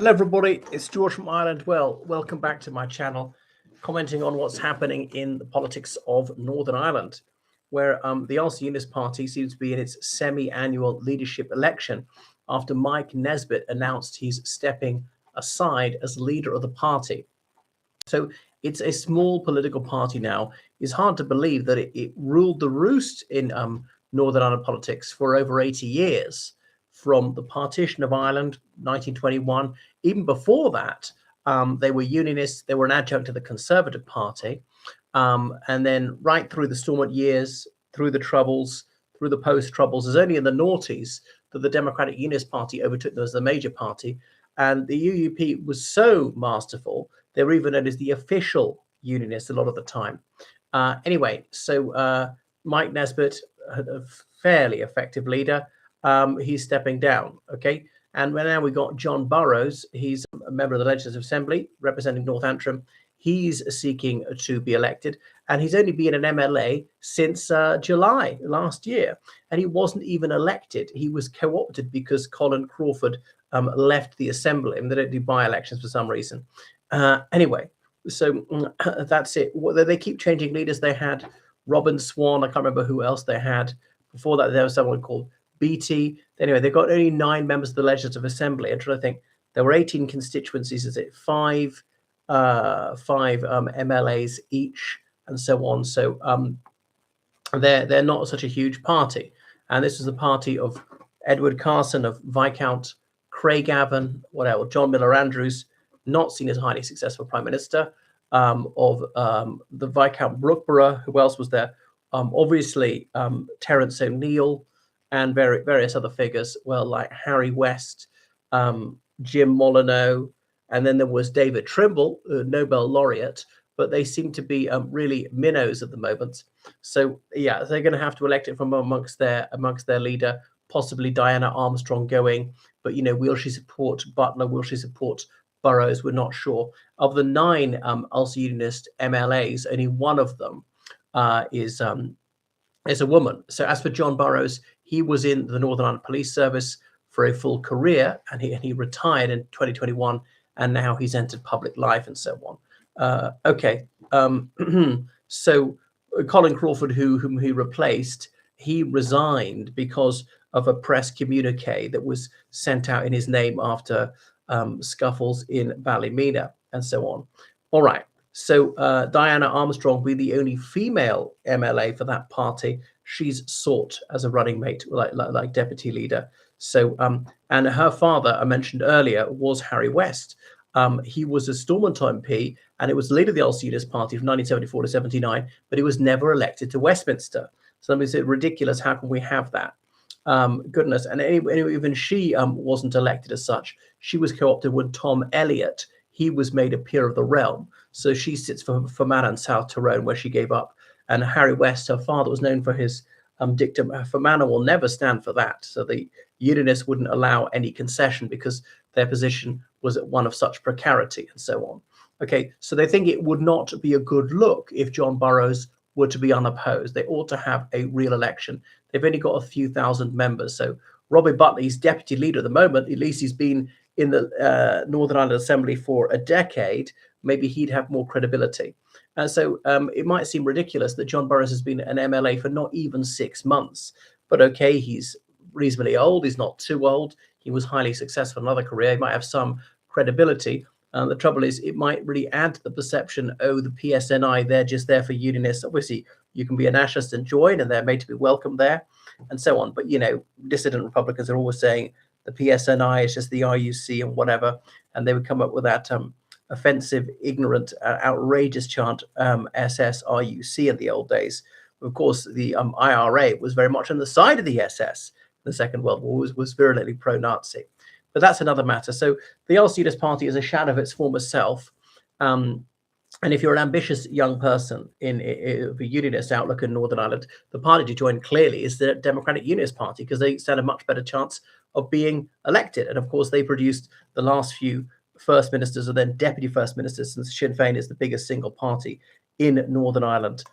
Hello everybody, it's George from Ireland. Well, welcome back to my channel, commenting on what's happening in the politics of Northern Ireland, where the Ulster Unionist Party seems to be in its semi-annual leadership election after Mike Nesbitt announced he's stepping aside as leader of the party. So it's a small political party now. It's hard to believe that it ruled the roost in Northern Ireland politics for over 80 years, from the partition of Ireland, 1921. Even before that, they were Unionists. They were an adjunct to the Conservative Party. And then right through the Stormont years, through the Troubles, through the post-Troubles, it's only in the noughties that the Democratic Unionist Party overtook them as the major party. And the UUP was so masterful, they were even known as the official Unionists a lot of the time. Anyway, so Mike Nesbitt, a fairly effective leader, he's stepping down, okay? And now we've got John Burrows. He's a member of the Legislative Assembly representing North Antrim. He's seeking to be elected, and he's only been an MLA since July last year, and he wasn't even elected. He was co-opted because Colin Crawford left the Assembly, and they don't do by-elections for some reason. Anyway, so that's it. They keep changing leaders. They had Robin Swan. I can't remember who else they had. Before that, there was someone called BT. Anyway, they've got only 9 members of the Legislative Assembly. I'm trying to think. There were 18 constituencies. Is it five MLAs each, and so on. So they're not such a huge party. And this is the party of Edward Carson, of Viscount Craigavon, whatever, John Miller Andrews, not seen as a highly successful prime minister, of the Viscount Brookborough. Who else was there? Obviously, Terence O'Neill, and various other figures, well, like Harry West, Jim Molyneux, and then there was David Trimble, a Nobel laureate, but they seem to be really minnows at the moment. So yeah, they're going to have to elect it from amongst their leader, possibly Diana Armstrong going, but will she support Butler? Will she support Burrows? We're not sure. Of the 9 Ulster Unionist MLAs, only one of them is a woman. So as for John Burrows, he was in the Northern Ireland Police Service for a full career, and he retired in 2021, and now he's entered public life and so on. Okay, so Colin Crawford, whom he replaced, he resigned because of a press communique that was sent out in his name after scuffles in Ballymena and so on. All right. So Diana Armstrong will be the only female MLA for that party. She's sought as a running mate, like deputy leader. So and her father, I mentioned earlier, was Harry West. He was a Stormont MP, and it was the leader of the Ulster Unionist Party from 1974 to 79, but he was never elected to Westminster. So it's ridiculous. How can we have that? Goodness. And anyway, even she wasn't elected as such. She was co-opted with Tom Elliott. He was made a peer of the realm. So she sits for Fermanagh and South Tyrone, where she gave up. And Harry West, her father, was known for his dictum, Fermanagh will never stand for that. So the Unionists wouldn't allow any concession because their position was one of such precarity and so on. Okay, so they think it would not be a good look if John Burrows were to be unopposed. They ought to have a real election. They've only got a few thousand members. So Robbie Butler, he's deputy leader at the moment. At least he's been in the Northern Ireland Assembly for a decade. Maybe he'd have more credibility. So it might seem ridiculous that John Burrows has been an MLA for not even 6 months. But okay, he's reasonably old. He's not too old. He was highly successful in another career. He might have some credibility. The trouble is, it might really add to the perception, oh, the PSNI, they're just there for Unionists. Obviously, you can be a nationalist and join, and they're made to be welcome there, and so on. But, dissident Republicans are always saying the PSNI is just the RUC and whatever, and they would come up with that offensive, ignorant, outrageous chant, SSRUC in the old days. Of course, the IRA was very much on the side of the SS. The Second World War was virulently pro-Nazi. But that's another matter. So the Ulster Unionist Party is a shadow of its former self. And if you're an ambitious young person in a Unionist outlook in Northern Ireland, the party to join clearly is the Democratic Unionist Party, because they stand a much better chance of being elected. And of course, they produced the last few first ministers and then deputy first ministers, since Sinn Féin is the biggest single party in Northern Ireland.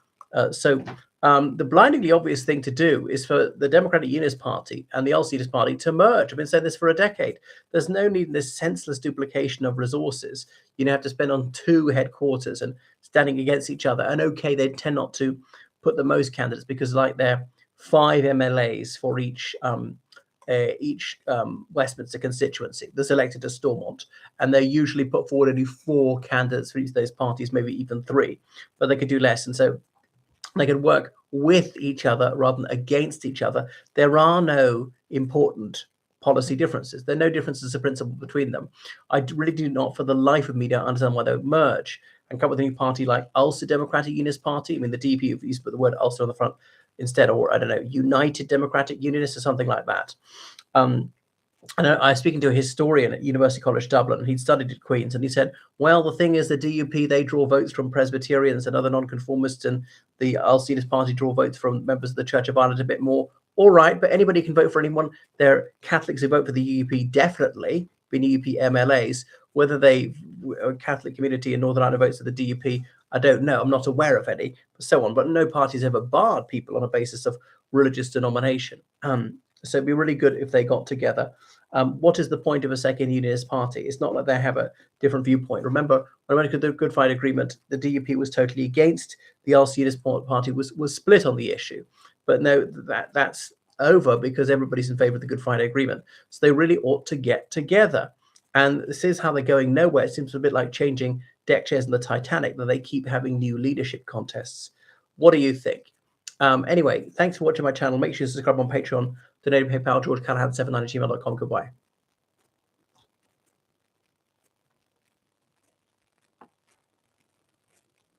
So The blindingly obvious thing to do is for the Democratic Unionist Party and the Ulster Unionist Party to merge. I've been saying this for a decade. There's no need in this senseless duplication of resources. You have to spend on two headquarters and standing against each other. And okay, they tend not to put the most candidates because, like, they're 5 MLAs for each Westminster constituency that's elected to Stormont, and they usually put forward only 4 candidates for each of those parties, maybe even 3, but they could do less. And so they can work with each other rather than against each other. There are no important policy differences. There are no differences of principle between them. I really do not, for the life of me, don't understand why they would merge and come up with a new party like Ulster Democratic Unionist Party. I mean, the DUP used to put the word Ulster on the front instead, or I don't know, United Democratic Unionists or something like that. And I was speaking to a historian at University College Dublin, and he'd studied at Queen's, and he said, well, the thing is, the DUP, they draw votes from Presbyterians and other nonconformists, and the Ulster Unionist Party draw votes from members of the Church of Ireland a bit more. All right, but anybody can vote for anyone. There are Catholics who vote for the UUP, definitely, being UUP MLAs. Whether they a Catholic community in Northern Ireland votes for the DUP, I don't know. I'm not aware of any, so on. But no party's ever barred people on a basis of religious denomination. So it'd be really good if they got together. What is the point of a second unionist party? It's not like they have a different viewpoint. Remember, when we went to the Good Friday Agreement, the DUP was totally against. The Ulster Unionist Party was split on the issue. But no, that's over because everybody's in favour of the Good Friday Agreement. So they really ought to get together. And this is how they're going nowhere. It seems a bit like changing deck chairs in the Titanic, that they keep having new leadership contests. What do you think? Anyway, thanks for watching my channel. Make sure you subscribe on Patreon. Donate to PayPal, georgecallahan79@gmail.com. Goodbye.